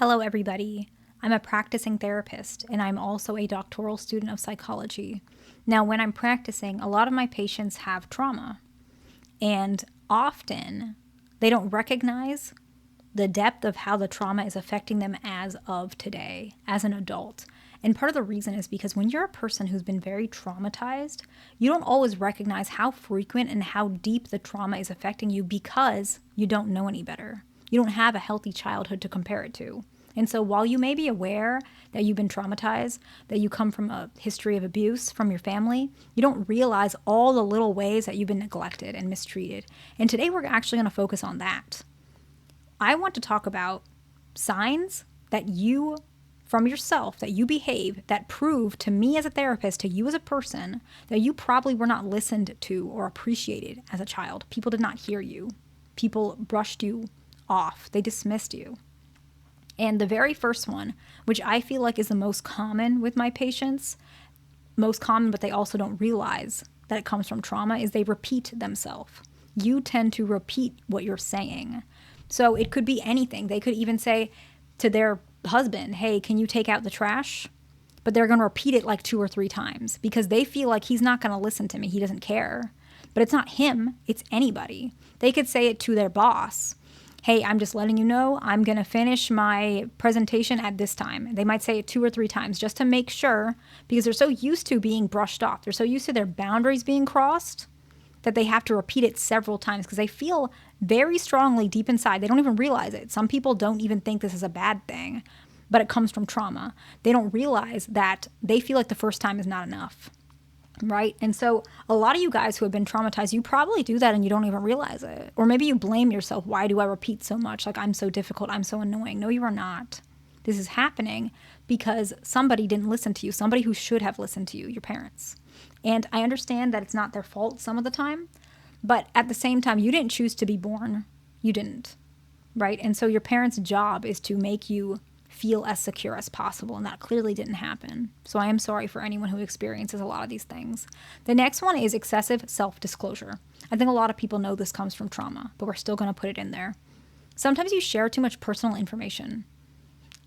Hello, everybody. I'm a practicing therapist, and I'm also a doctoral student of psychology. Now, when I'm practicing, a lot of my patients have trauma, and often they don't recognize the depth of how the trauma is affecting them as of today, as an adult. And part of the reason is because when you're a person who's been very traumatized, you don't always recognize how frequent and how deep the trauma is affecting you because you don't know any better. You don't have a healthy childhood to compare it to. And so while you may be aware that you've been traumatized, that you come from a history of abuse from your family, you don't realize all the little ways that you've been neglected and mistreated. And today we're actually going to focus on that. I want to talk about signs that you, from yourself, that you behave, that prove to me as a therapist, to you as a person, that you probably were not listened to or appreciated as a child. People did not hear you. People brushed you off. They dismissed you. And the very first one, which I feel like is the most common with my patients, most common, but they also don't realize that it comes from trauma, is they repeat themselves. You tend to repeat what you're saying. So it could be anything. They could even say to their husband, hey, can you take out the trash? But they're going to repeat it like 2 or 3 times because they feel like he's not going to listen to me. He doesn't care. But it's not him. It's anybody. They could say it to their boss. Hey, I'm just letting you know I'm going to finish my presentation at this time. They might say it 2 or 3 times just to make sure, because they're so used to being brushed off. They're so used to their boundaries being crossed that they have to repeat it several times because they feel very strongly deep inside. They don't even realize it. Some people don't even think this is a bad thing, but it comes from trauma. They don't realize that they feel like the first time is not enough. Right? And so a lot of you guys who have been traumatized, you probably do that and you don't even realize it. Or maybe you blame yourself. Why do I repeat so much? Like, I'm so difficult. I'm so annoying. No, you are not. This is happening because somebody didn't listen to you. Somebody who should have listened to you, your parents. And I understand that it's not their fault some of the time, but at the same time, you didn't choose to be born. You didn't. Right? And so your parents' job is to make you feel as secure as possible, and that clearly didn't happen. So I am sorry for anyone who experiences a lot of these things. The next one is excessive self-disclosure. I think a lot of people know this comes from trauma, but we're still going to put it in there. Sometimes you share too much personal information,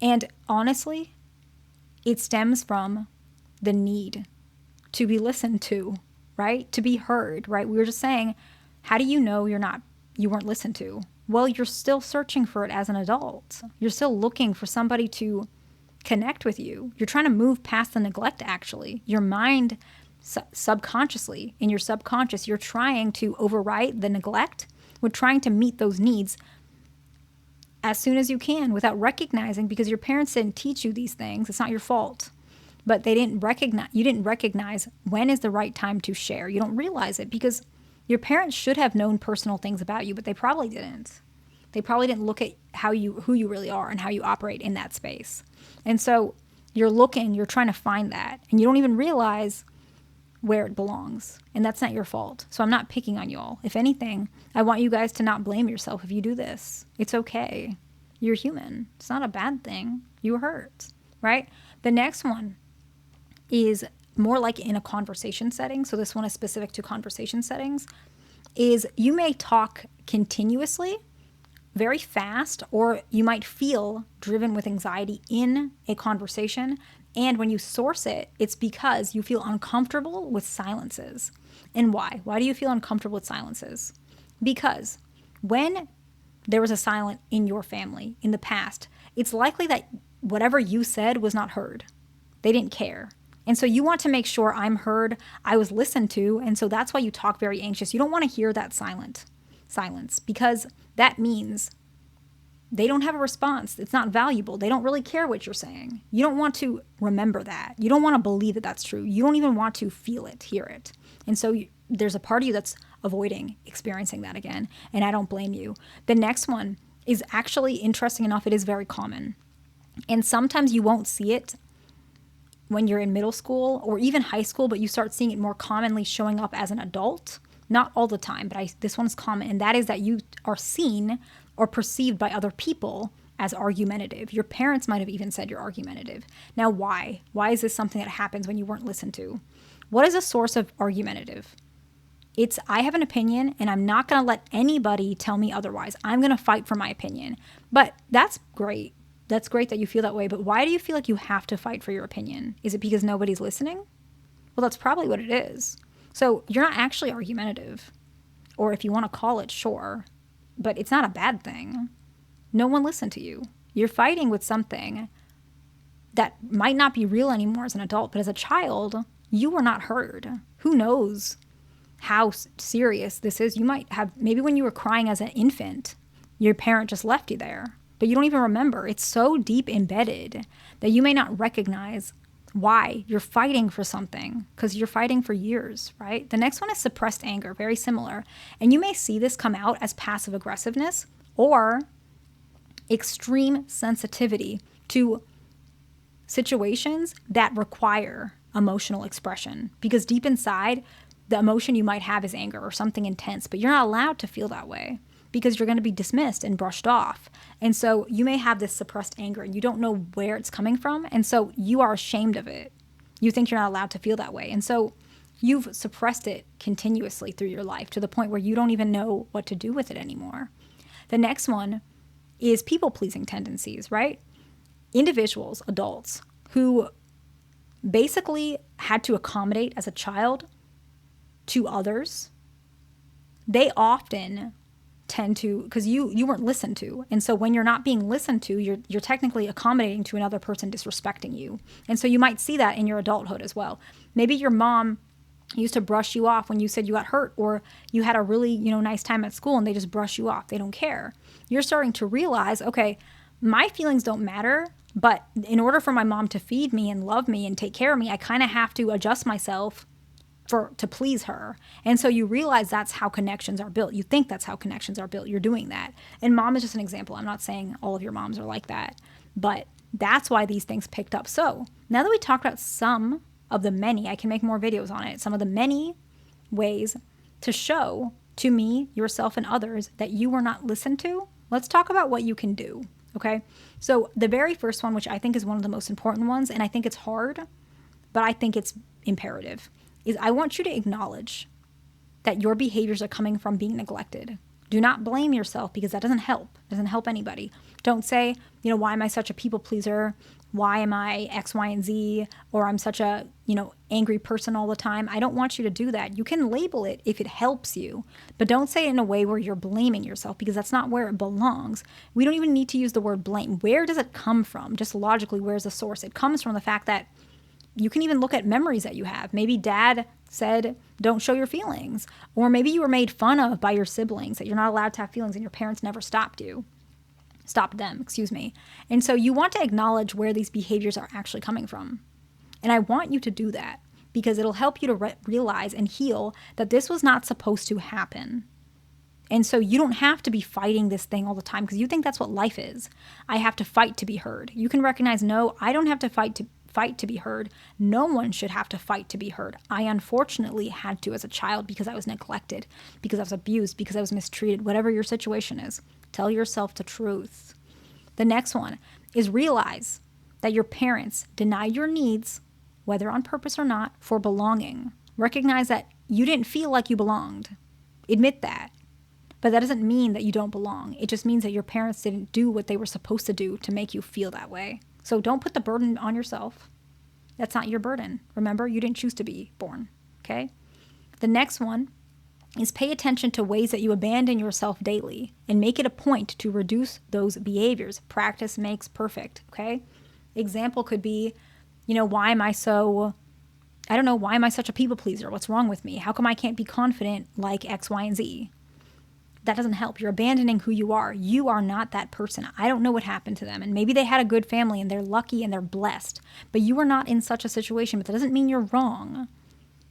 and honestly, it stems from the need to be listened to, right? To be heard, right? We were just saying, how do you know you weren't listened to? Well, you're still searching for it as an adult. You're still looking for somebody to connect with you. You're trying to move past the neglect, actually. Your mind, subconsciously, in your subconscious, you're trying to overwrite the neglect. We're trying to meet those needs as soon as you can without recognizing, because your parents didn't teach you these things. It's not your fault. But you didn't recognize when is the right time to share. You don't realize it because your parents should have known personal things about you, but they probably didn't. They probably didn't look at who you really are and how you operate in that space. And so you're trying to find that, and you don't even realize where it belongs. And that's not your fault. So I'm not picking on you all. If anything, I want you guys to not blame yourself if you do this. It's okay. You're human. It's not a bad thing. You were hurt, right? The next one is more like in a conversation setting, so this one is specific to conversation settings, is you may talk continuously, very fast, or you might feel driven with anxiety in a conversation. And when you source it, it's because you feel uncomfortable with silences. And why? Why do you feel uncomfortable with silences? Because when there was a silence in your family in the past, it's likely that whatever you said was not heard. They didn't care. And so you want to make sure I'm heard, I was listened to, and so that's why you talk very anxious. You don't want to hear that silence because that means they don't have a response. It's not valuable. They don't really care what you're saying. You don't want to remember that. You don't want to believe that that's true. You don't even want to feel it, hear it. And so there's a part of you that's avoiding experiencing that again, and I don't blame you. The next one is actually, interesting enough, it is very common. And sometimes you won't see it when you're in middle school or even high school, but you start seeing it more commonly showing up as an adult. Not all the time, but this one is common, and that is that you are seen or perceived by other people as argumentative. Your parents might have even said you're argumentative. Now, why? Why is this something that happens when you weren't listened to? What is a source of argumentative? It's, I have an opinion and I'm not going to let anybody tell me otherwise. I'm going to fight for my opinion. But that's great. That's great that you feel that way, but why do you feel like you have to fight for your opinion? Is it because nobody's listening? Well, that's probably what it is. So you're not actually argumentative. Or if you want to call it, sure. But it's not a bad thing. No one listened to you. You're fighting with something that might not be real anymore as an adult, but as a child, you were not heard. Who knows how serious this is? You might have, maybe when you were crying as an infant, your parent just left you there, but you don't even remember. It's so deep embedded that you may not recognize why you're fighting for something, because you're fighting for years, right? The next one is suppressed anger, very similar. And you may see this come out as passive aggressiveness or extreme sensitivity to situations that require emotional expression, because deep inside, the emotion you might have is anger or something intense, but you're not allowed to feel that way because you're going to be dismissed and brushed off. And so you may have this suppressed anger and you don't know where it's coming from. And so you are ashamed of it. You think you're not allowed to feel that way. And so you've suppressed it continuously through your life to the point where you don't even know what to do with it anymore. The next one is people-pleasing tendencies, right? Individuals, adults, who basically had to accommodate as a child to others, they often tend to, because you weren't listened to. And so when you're not being listened to, you're technically accommodating to another person disrespecting you. And so you might see that in your adulthood as well. Maybe your mom used to brush you off when you said you got hurt, or you had a really, nice time at school and they just brush you off. They don't care. You're starting to realize, okay, my feelings don't matter, but in order for my mom to feed me and love me and take care of me, I kind of have to adjust myself to please her. And so you realize that's how connections are built. You think that's how connections are built. You're doing that. And mom is just an example. I'm not saying all of your moms are like that, but that's why these things picked up. So now that we talked about some of the many, I can make more videos on it, some of the many ways to show to me, yourself, and others that you were not listened to. Let's talk about what you can do. Okay. So the very first one, which I think is one of the most important ones, and I think it's hard, but I think it's imperative, is I want you to acknowledge that your behaviors are coming from being neglected. Do not blame yourself, because that doesn't help. It doesn't help anybody. Don't say, why am I such a people pleaser? Why am I X, Y, and Z? Or I'm such a, angry person all the time. I don't want you to do that. You can label it if it helps you, but don't say it in a way where you're blaming yourself, because that's not where it belongs. We don't even need to use the word blame. Where does it come from? Just logically, where's the source? It comes from the fact that you can even look at memories that you have. Maybe dad said, don't show your feelings. Or maybe you were made fun of by your siblings, that you're not allowed to have feelings and your parents never stopped them. And so you want to acknowledge where these behaviors are actually coming from. And I want you to do that because it'll help you to realize and heal that this was not supposed to happen. And so you don't have to be fighting this thing all the time because you think that's what life is. I have to fight to be heard. You can recognize, no, I don't have to fight to be heard. No one should have to fight to be heard. I unfortunately had to as a child because I was neglected, because I was abused, because I was mistreated, whatever your situation is. Tell yourself the truth. The next one is realize that your parents deny your needs, whether on purpose or not, for belonging. Recognize that you didn't feel like you belonged. Admit that. But that doesn't mean that you don't belong. It just means that your parents didn't do what they were supposed to do to make you feel that way. So don't put the burden on yourself. That's not your burden. Remember, you didn't choose to be born, okay? The next one is pay attention to ways that you abandon yourself daily and make it a point to reduce those behaviors. Practice makes perfect, okay? Example could be, why am I such a people pleaser? What's wrong with me? How come I can't be confident like X, Y, and Z? That doesn't help. You're abandoning who you are. You are not that person. I don't know what happened to them. And maybe they had a good family and they're lucky and they're blessed. But you are not in such a situation. But that doesn't mean you're wrong.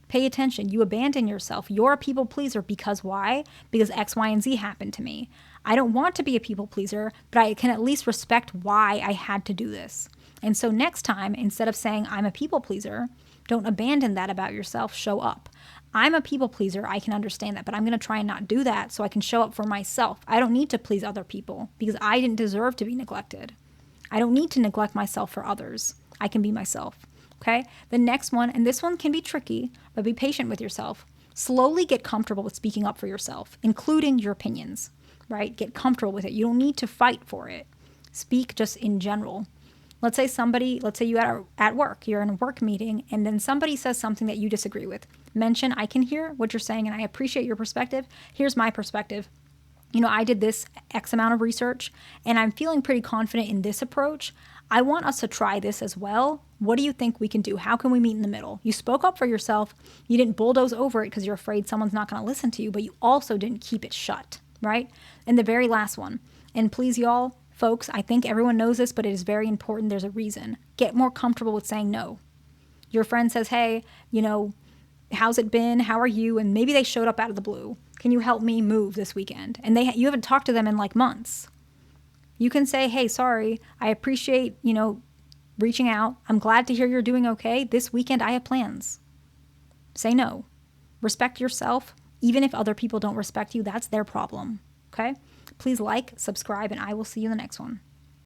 Pay attention. You abandon yourself. You're a people pleaser because why? Because X, Y, and Z happened to me. I don't want to be a people pleaser, but I can at least respect why I had to do this. And so next time, instead of saying I'm a people pleaser, don't abandon that about yourself. Show up. I'm a people pleaser. I can understand that, but I'm going to try and not do that so I can show up for myself. I don't need to please other people because I didn't deserve to be neglected. I don't need to neglect myself for others. I can be myself. Okay? The next one, and this one can be tricky, but be patient with yourself. Slowly get comfortable with speaking up for yourself, including your opinions, right? Get comfortable with it. You don't need to fight for it. Speak just in general. Let's say you are at work, you're in a work meeting, and then somebody says something that you disagree with. Mention, I can hear what you're saying and I appreciate your perspective. Here's my perspective. I did this X amount of research and I'm feeling pretty confident in this approach. I want us to try this as well. What do you think we can do? How can we meet in the middle? You spoke up for yourself. You didn't bulldoze over it because you're afraid someone's not going to listen to you, but you also didn't keep it shut, right? And the very last one, and please, y'all, folks, I think everyone knows this, but it is very important. There's a reason. Get more comfortable with saying no. Your friend says, hey, how's it been? How are you? And maybe they showed up out of the blue. Can you help me move this weekend? And you haven't talked to them in like months. You can say, hey, sorry, I appreciate, reaching out. I'm glad to hear you're doing okay. This weekend I have plans. Say no. Respect yourself. Even if other people don't respect you, that's their problem. Okay? Please like, subscribe, and I will see you in the next one.